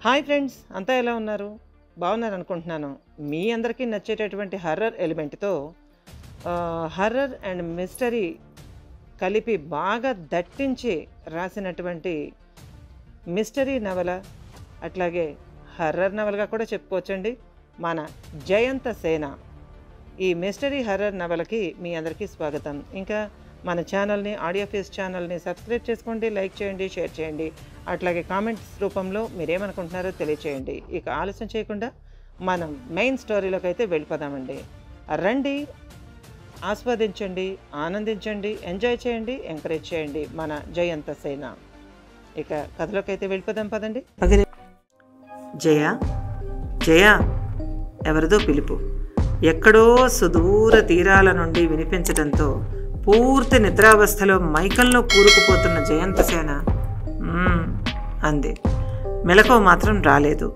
Hi friends, అంతా ఎలా ఉన్నారు? బాగున్నారు అనుకుంటున్నాను. మీ అందరికీ నచ్చేటటువంటి హర్రర్ ఎలిమెంట్తో హర్రర్ అండ్ మిస్టరీ కలిపి బాగా దట్టించి రాసినటువంటి మిస్టరీ నవల, అట్లాగే హర్రర్ నవలగా కూడా చెప్పుకోవచ్చండి, మన జయంత సేన. ఈ మిస్టరీ హర్రర్ నవలకి మీ అందరికీ స్వాగతం. ఇంకా మన ఛానల్ని, ఆడియో ఫేస్ ఛానల్ని సబ్స్క్రైబ్ చేసుకోండి, లైక్ చేయండి, షేర్ చేయండి. అట్లాగే కామెంట్స్ రూపంలో మీరేమనుకుంటున్నారో తెలియచేయండి. ఇక ఆలస్యం చేయకుండా మనం మెయిన్ స్టోరీలోకి అయితే వెళ్ళిపోదామండి. రండి, ఆస్వాదించండి, ఆనందించండి, ఎంజాయ్ చేయండి, ఎంకరేజ్ చేయండి మన జయంత సేన. ఇక కథలోకి అయితే వెళ్ళిపోదాం పదండి. జయ జయ ఎవరిదో పిలుపు ఎక్కడో సుదూర తీరాల నుండి వినిపించడంతో పూర్తి నిద్రావస్థలో మైకంలో కూరుకుపోతున్న జయంతసేన అంది. మెలకువ మాత్రం రాలేదు.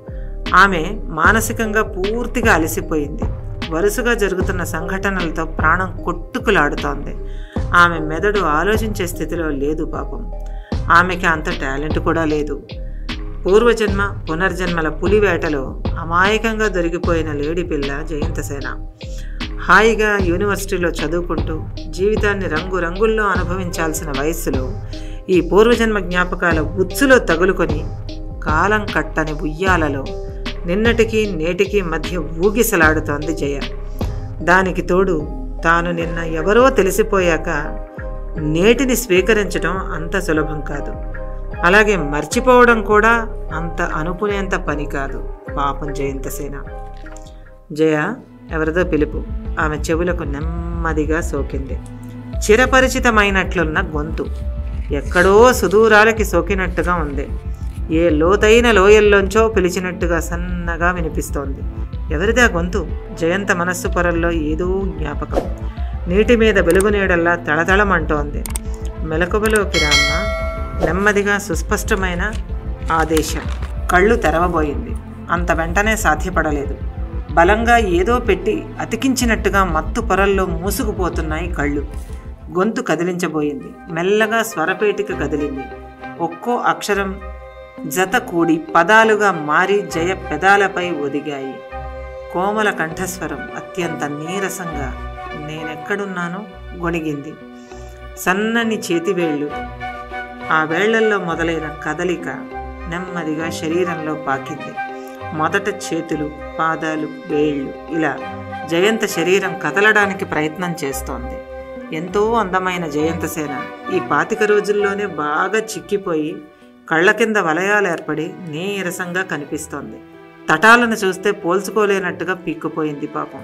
ఆమె మానసికంగా పూర్తిగా అలసిపోయింది. వరుసగా జరుగుతున్న సంఘటనలతో ప్రాణం కొట్టుకులాడుతోంది. ఆమె మెదడు ఆలోచించే స్థితిలో లేదు పాపం. ఆమెకి అంత టాలెంట్ కూడా లేదు. పూర్వజన్మ పునర్జన్మల పులివేటలో అమాయకంగా దొరికిపోయిన లేడీ పిల్ల జయంతసేన. హాయిగా యూనివర్సిటీలో చదువుకుంటూ జీవితాన్ని రంగురంగుల్లో అనుభవించాల్సిన వయస్సులో ఈ పూర్వజన్మ జ్ఞాపకాల ఉచ్చులో తగులుకొని కాలం కట్టని ఉయ్యాలలో నిన్నటికి నేటికి మధ్య ఊగిసలాడుతోంది జయ. దానికి తోడు తాను నిన్న ఎవరో తెలిసిపోయాక నేటిని స్వీకరించడం అంత సులభం కాదు. అలాగే మర్చిపోవడం కూడా అంత అనుకునేంత పని కాదు పాపం జయంతసేన. జయ ఎవరిదో పిలుపు ఆమె చెవులకు నెమ్మదిగా సోకింది. చిరపరిచితమైనట్లున్న గొంతు ఎక్కడో సుదూరాలకి సోకినట్టుగా ఉంది. ఏ లోతైన లోయల్లోంచో పిలిచినట్టుగా సన్నగా వినిపిస్తోంది. ఎవరిదా గొంతు? జయంత మనస్సు పొరల్లో ఏదో జ్ఞాపకం నీటి మీద వెలుగునీడల్లా తళతళమంటోంది. మెలకువలోకి రామ్మ నెమ్మదిగా సుస్పష్టమైన ఆదేశం. కళ్ళు తెరవబోయింది. అంత వెంటనే సాధ్యపడలేదు. బలంగా ఏదో పెట్టి అతికించినట్టుగా మత్తు పొరల్లో మూసుకుపోతున్నాయి కళ్ళు. గొంతు కదిలించబోయింది. మెల్లగా స్వరపేటిక కదిలింది. ఒక్కో అక్షరం జత కూడి పదాలుగా మారి జయ పెదాలపై ఒదిగాయి. కోమల కంఠస్వరం అత్యంత నీరసంగా నేనెక్కడున్నానో గొణిగింది. సన్నని చేతివేళ్లు, ఆ వేళ్లల్లో మొదలైన కదలిక నెమ్మదిగా శరీరంలో పాకింది. మొదట చేతులు, పాదాలు, వేళ్ళు, ఇలా జయంత శరీరం కదలడానికి ప్రయత్నం చేస్తోంది. ఎంతో అందమైన జయంతసేన ఈ 25 రోజుల్లోనే బాగా చిక్కిపోయి కళ్ళ కింద వలయాలు ఏర్పడి నీరసంగా కనిపిస్తోంది. తటాలను చూస్తే పోల్చుకోలేనట్టుగా పీక్కుపోయింది పాపం.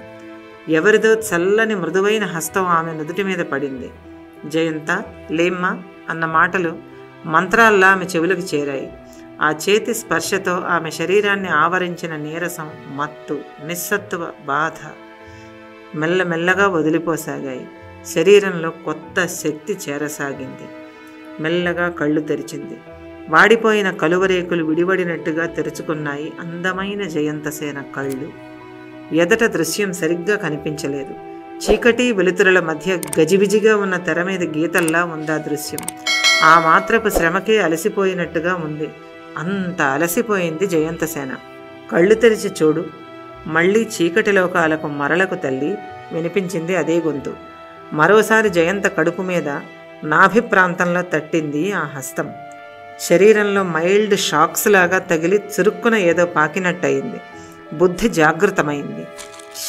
ఎవరిదో చల్లని మృదువైన హస్తం ఆమె నుదుటి మీద పడింది. జయంత లేమ్మా అన్న మాటలు మంత్రాల్లా ఆమె చెవులకు చేరాయి. ఆ చేతి స్పర్శతో ఆమె శరీరాన్ని ఆవరించిన నీరసం, మత్తు, నిస్సత్తువ, బాధ మెల్లమెల్లగా వదిలిపోసాగాయి. శరీరంలో కొత్త శక్తి చేరసాగింది. మెల్లగా కళ్ళు తెరిచింది. వాడిపోయిన కలువరేకులు విడివడినట్టుగా తెరుచుకున్నాయి అందమైన జయంతసేన కళ్ళు. ఎదట దృశ్యం సరిగ్గా కనిపించలేదు. చీకటి వెలుతురుల మధ్య గజిబిజిగా ఉన్న తెర మీద గీతల్లా ఉందా దృశ్యం. ఆ మాత్రపు శ్రమకే అలసిపోయినట్టుగా ఉంది. అంత అలసిపోయింది జయంతసేన. కళ్ళు తెరిచి చూడు, మళ్ళీ చీకటి లోకాలకు మరలకు తల్లి వినిపించింది అదే గొంతు. మరోసారి జయంత కడుపు మీద నాభి ప్రాంతంలో తట్టింది ఆ హస్తం. శరీరంలో మైల్డ్ షాక్స్ లాగా తగిలి చురుక్కున ఏదో పాకినట్టయింది. బుద్ధి జాగృతమైంది.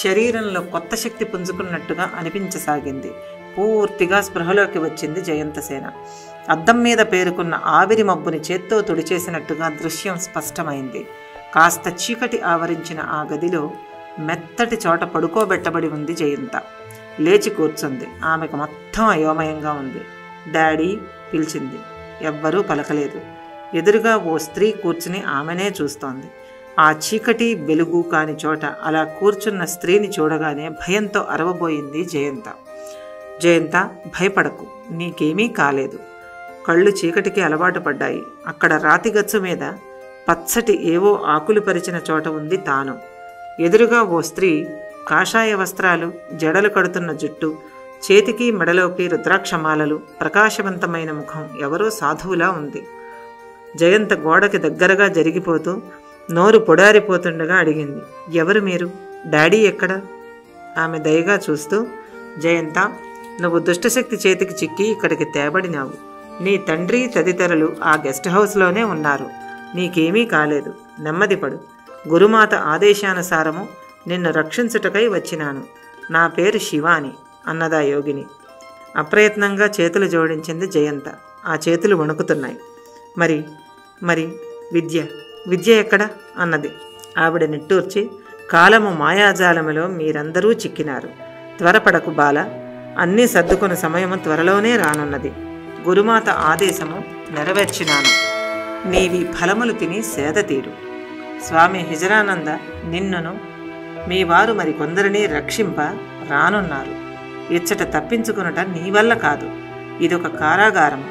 శరీరంలో కొత్త శక్తి పుంజుకున్నట్టుగా అనిపించసాగింది. పూర్తిగా స్పృహలోకి వచ్చింది జయంతసేన. అద్దం మీద పేరుకున్న ఆవిరి మబ్బుని చేత్తో తుడిచేసినట్టుగా దృశ్యం స్పష్టమైంది. కాస్త చీకటి ఆవరించిన ఆ గదిలో మెత్తటి చోట పడుకోబెట్టబడి ఉంది జయంత. లేచి కూర్చుంది. ఆమెకు మొత్తం అయోమయంగా ఉంది. డాడీ పిలిచింది. ఎవ్వరూ పలకలేదు. ఎదురుగా ఓ స్త్రీ కూర్చుని ఆమెనే చూస్తోంది. ఆ చీకటి వెలుగు కాని చోట అలా కూర్చున్న స్త్రీని చూడగానే భయంతో అరవబోయింది జయంత. జయంత భయపడకు, నీకేమీ కాలేదు. కళ్ళు చీకటికి అలవాటు పడ్డాయి. అక్కడ రాతిగచ్చు మీద పచ్చటి ఏవో ఆకులు పరిచిన చోట ఉంది తాను. ఎదురుగా ఓ స్త్రీ, కాషాయ వస్త్రాలు, జడలు కడుతున్న జుట్టు, చేతికి మెడలోకి రుద్రాక్షమాలలు, ప్రకాశవంతమైన ముఖం, ఎవరో సాధువులా ఉంది. జయంత గోడకి దగ్గరగా జరిగిపోతూ నోరు పొడారిపోతుండగా అడిగింది. ఎవరు మీరు? డాడీ ఎక్కడా? ఆమె దయగా చూస్తూ, జయంత, నువ్వు దుష్టశక్తి చేతికి చిక్కి ఇక్కడికి తేబడినావు. నీ తండ్రి తదితరులు ఆ గెస్ట్ హౌస్లోనే ఉన్నారు. నీకేమీ కాలేదు. నెమ్మదిపడు. గురుమాత ఆదేశానుసారము నిన్ను రక్షించుటకై వచ్చినాను. నా పేరు శివాని అన్నదా యోగిని. అప్రయత్నంగా చేతులు జోడించింది జయంత. ఆ చేతులు వణుకుతున్నాయి. మరి విద్య ఎక్కడ అన్నది. ఆవిడ నిట్టూర్చి, కాలము మాయాజాలములో మీరందరూ చిక్కినారు. త్వరపడకు బాల, అన్నీ సర్దుకున్న సమయము త్వరలోనే రానున్నది. గురుమాత ఆదేశము నెరవేర్చినాను. నీవి ఫలములు తిని సేద తీరు. స్వామి హిజరానంద నిన్నును మీ వారు మరికొందరినీ రక్షింప రానున్నారు. ఇచ్చట తప్పించుకునుట నీ వల్ల కాదు. ఇదొక కారాగారము,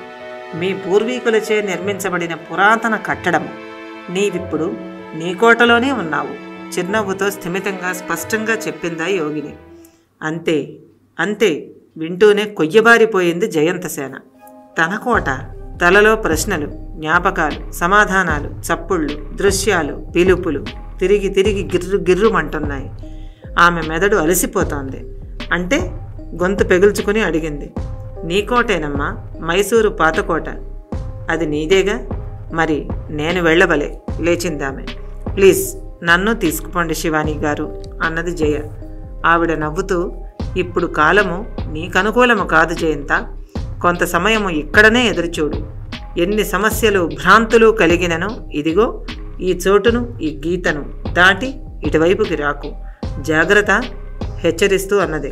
మీ పూర్వీకులచే నిర్మించబడిన పురాతన కట్టడము. నీవిప్పుడు నీ కోటలోనే ఉన్నావు. చిరునవ్వుతో స్థిమితంగా స్పష్టంగా చెప్పిందా యోగిని. అంతే వింటూనే కొయ్యబారిపోయింది జయంతసేన. తన కోట. తలలో ప్రశ్నలు, జ్ఞాపకాలు, సమాధానాలు, చప్పుళ్ళు, దృశ్యాలు, పిలుపులు తిరిగి గిర్రుమంటున్నాయి. ఆమె మెదడు అలసిపోతోంది. అంటే గొంతు పెగుల్చుకుని అడిగింది. నీ కోటేనమ్మా, మైసూరు పాతకోట. అది నీదేగా? మరి నేను వెళ్ళవలే. లేచిందామె. ప్లీజ్ నన్ను తీసుకుపోండి శివాని గారు అన్నది జయ. ఆవిడ నవ్వుతూ, ఇప్పుడు కాలము నీకనుకూలము కాదు జయంత. కొంత సమయము ఇక్కడనే ఎదురుచూడు. ఎన్ని సమస్యలు భ్రాంతులు కలిగినను ఇదిగో ఈ చోటును, ఈ గీతను దాటి ఇటువైపుకి రాకు. జాగ్రత్త హెచ్చరిస్తూ అన్నది.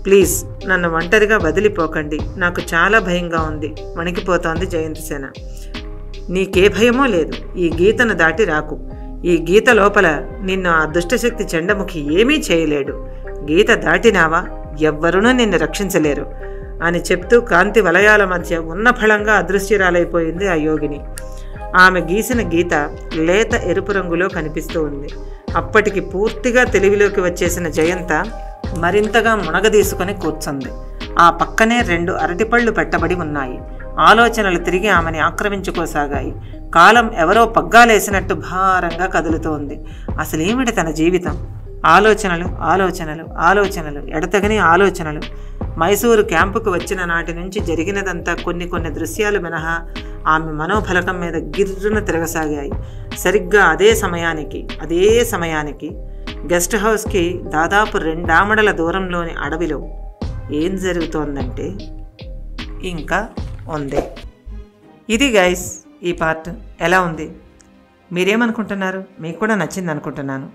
ప్లీజ్ నన్ను ఒంటరిగా వదిలిపోకండి. నాకు చాలా భయంగా ఉంది. వణికిపోతోంది జయంతసేన. నీకే భయమో లేదు. ఈ గీతను దాటి రాకు. ఈ గీత లోపల నిన్ను ఆ దుష్టశక్తి చెండముఖి ఏమీ చేయలేడు. గీత దాటినావా ఎవ్వరూ నిన్ను రక్షించలేరు అని చెప్తూ కాంతి వలయాల మధ్య ఉన్న ఫలంగా అదృశ్యరాలైపోయింది ఆ యోగిని. ఆమె గీసిన గీత లేత ఎరుపు రంగులో కనిపిస్తూ ఉంది. అప్పటికి పూర్తిగా తెలివిలోకి వచ్చేసిన జయంత మరింతగా మునగదీసుకొని కూర్చుంది. ఆ పక్కనే 2 అరటిపళ్ళు పెట్టబడి ఉన్నాయి. ఆలోచనలు తిరిగి ఆమెని ఆక్రమించుకోసాగాయి. కాలం ఎవరో పగ్గాలేసినట్టు భారంగా కదులుతోంది. అసలేమిటి తన జీవితం? ఆలోచనలు, ఎడతెగని ఆలోచనలు. మైసూరు క్యాంపుకు వచ్చిన నాటి నుంచి జరిగినదంతా కొన్ని దృశ్యాలు మినహా ఆమె మనోఫలకం మీద గిర్రున తిరగసాగాయి. సరిగ్గా అదే సమయానికి గెస్ట్ హౌస్కి దాదాపు 2 ఆమడల దూరంలోని అడవిలో ఏం జరుగుతోందంటే ఇంకా ఉంది. ఇది గైస్ ఈ పార్ట్. ఎలా ఉంది? మీరేమనుకుంటున్నారు? మీకు కూడా నచ్చింది అనుకుంటున్నాను.